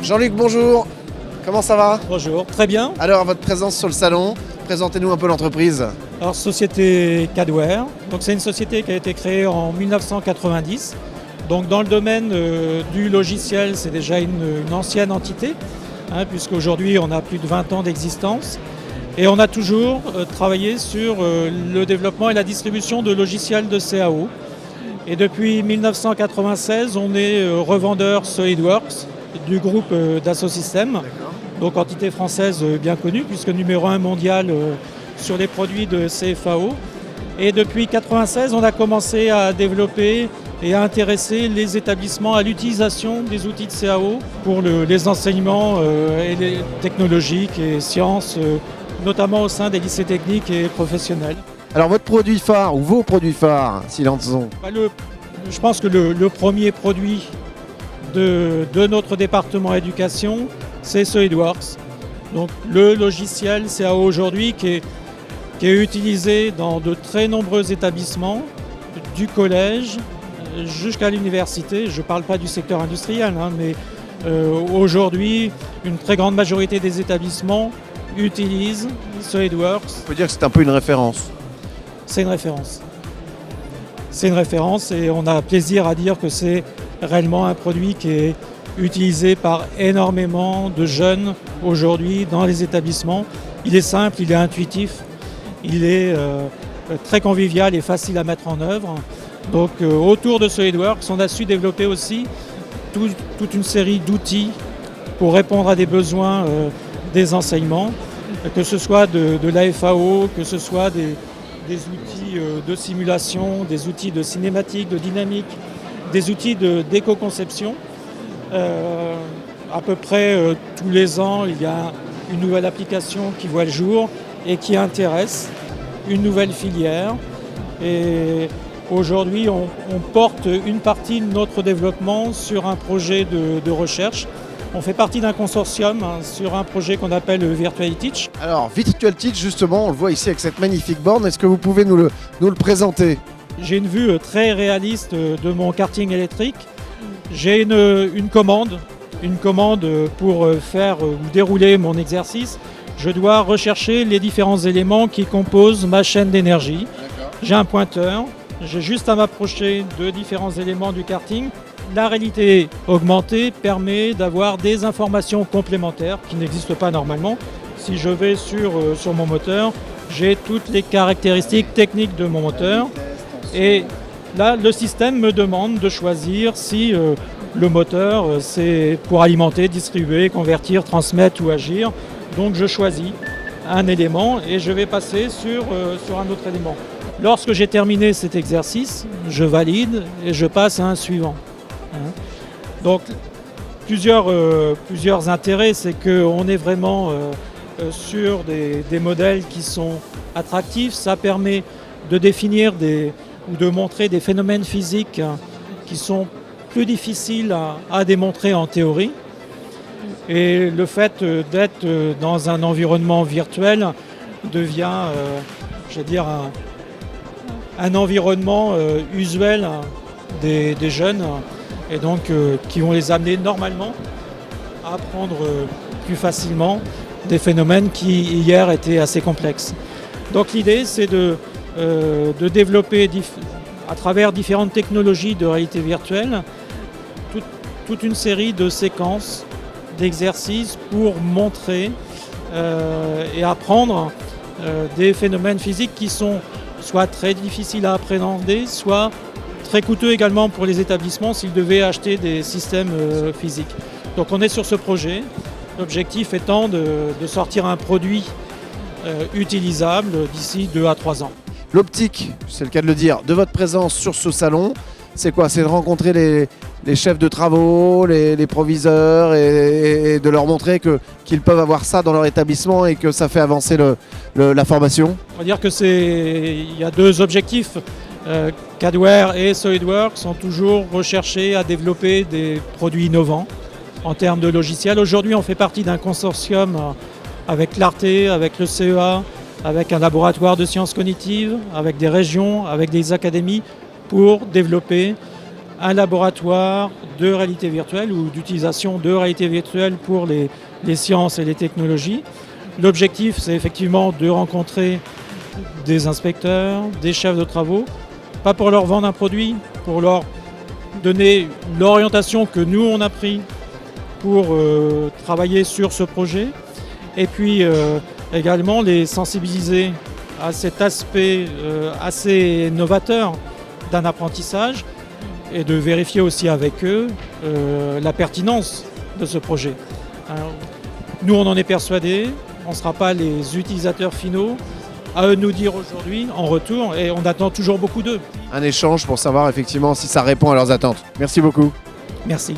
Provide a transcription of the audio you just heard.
Jean-Luc, bonjour. Comment ça va? Bonjour, très bien. Alors, votre présence sur le salon, présentez-nous un peu l'entreprise. Alors, société Cadware. Donc, c'est une société qui a été créée en 1990. Donc, dans le domaine du logiciel, c'est déjà une ancienne entité, puisqu'aujourd'hui, on a plus de 20 ans d'existence. Et on a toujours travaillé sur le développement et la distribution de logiciels de CAO. Et depuis 1996, on est revendeur SolidWorks du groupe Dassault Systèmes, donc entité française bien connue, puisque numéro 1 mondial sur les produits de CFAO. Et depuis 1996, on a commencé à développer et à intéresser les établissements à l'utilisation des outils de CAO pour les enseignements et les technologiques et sciences, notamment au sein des lycées techniques et professionnels. Alors, votre produit phare ou vos produits phares, s'il en sont? Je pense que le premier produit de notre département éducation, c'est SolidWorks. Donc le logiciel CAO aujourd'hui qui est utilisé dans de très nombreux établissements, du collège jusqu'à l'université. Je ne parle pas du secteur industriel, mais aujourd'hui, une très grande majorité des établissements utilisent SolidWorks. On peut dire que c'est un peu une référence. C'est une référence. C'est une référence et on a plaisir à dire que c'est réellement un produit qui est utilisé par énormément de jeunes aujourd'hui dans les établissements. Il est simple, il est intuitif, il est très convivial et facile à mettre en œuvre. Donc autour de SolidWorks, on a su développer aussi toute une série d'outils pour répondre à des besoins des enseignements, que ce soit de l'AFAO, que ce soit des outils de simulation, des outils de cinématique, de dynamique, des outils d'éco-conception. À peu près tous les ans, il y a une nouvelle application qui voit le jour et qui intéresse une nouvelle filière. Et aujourd'hui, on porte une partie de notre développement sur un projet de recherche. On fait partie d'un consortium sur un projet qu'on appelle Virtual Teach. Alors, Virtual Teach, justement, on le voit ici avec cette magnifique borne. Est-ce que vous pouvez nous le présenter? J'ai une vue très réaliste de mon karting électrique. J'ai une commande pour faire ou dérouler mon exercice. Je dois rechercher les différents éléments qui composent ma chaîne d'énergie. J'ai un pointeur, j'ai juste à m'approcher de différents éléments du karting. La réalité augmentée permet d'avoir des informations complémentaires qui n'existent pas normalement. Si je vais sur mon moteur, j'ai toutes les caractéristiques techniques de mon moteur. Et là, le système me demande de choisir si le moteur, c'est pour alimenter, distribuer, convertir, transmettre ou agir. Donc je choisis un élément et je vais passer sur un autre élément. Lorsque j'ai terminé cet exercice, je valide et je passe à un suivant. Donc plusieurs intérêts, c'est qu'on est vraiment sur des modèles qui sont attractifs. Ça permet de définir ou de montrer des phénomènes physiques qui sont plus difficiles à démontrer en théorie. Et le fait d'être dans un environnement virtuel devient, un environnement usuel des jeunes et donc qui vont les amener normalement à apprendre plus facilement des phénomènes qui hier étaient assez complexes. Donc l'idée c'est de développer à travers différentes technologies de réalité virtuelle toute une série de séquences d'exercices pour montrer et apprendre des phénomènes physiques qui sont soit très difficiles à appréhender, soit très coûteux également pour les établissements s'ils devaient acheter des systèmes physiques. Donc on est sur ce projet, l'objectif étant de sortir un produit utilisable d'ici 2 à 3 ans. L'optique, c'est le cas de le dire, de votre présence sur ce salon, c'est quoi? C'est de rencontrer les chefs de travaux, les proviseurs et de leur montrer qu'ils peuvent avoir ça dans leur établissement et que ça fait avancer la formation? On va dire il y a 2 objectifs. Cadware et SolidWorks ont toujours recherché à développer des produits innovants en termes de logiciels. Aujourd'hui, on fait partie d'un consortium avec l'ARTE, avec le CEA, avec un laboratoire de sciences cognitives, avec des régions, avec des académies pour développer un laboratoire de réalité virtuelle ou d'utilisation de réalité virtuelle pour les sciences et les technologies. L'objectif, c'est effectivement de rencontrer des inspecteurs, des chefs de travaux, pas pour leur vendre un produit, pour leur donner l'orientation que nous on a pris pour travailler sur ce projet, et puis également les sensibiliser à cet aspect assez novateur d'un apprentissage, et de vérifier aussi avec eux la pertinence de ce projet. Alors, nous on en est persuadés, on ne sera pas les utilisateurs finaux, à eux de nous dire aujourd'hui en retour, et on attend toujours beaucoup d'eux. Un échange pour savoir effectivement si ça répond à leurs attentes. Merci beaucoup. Merci.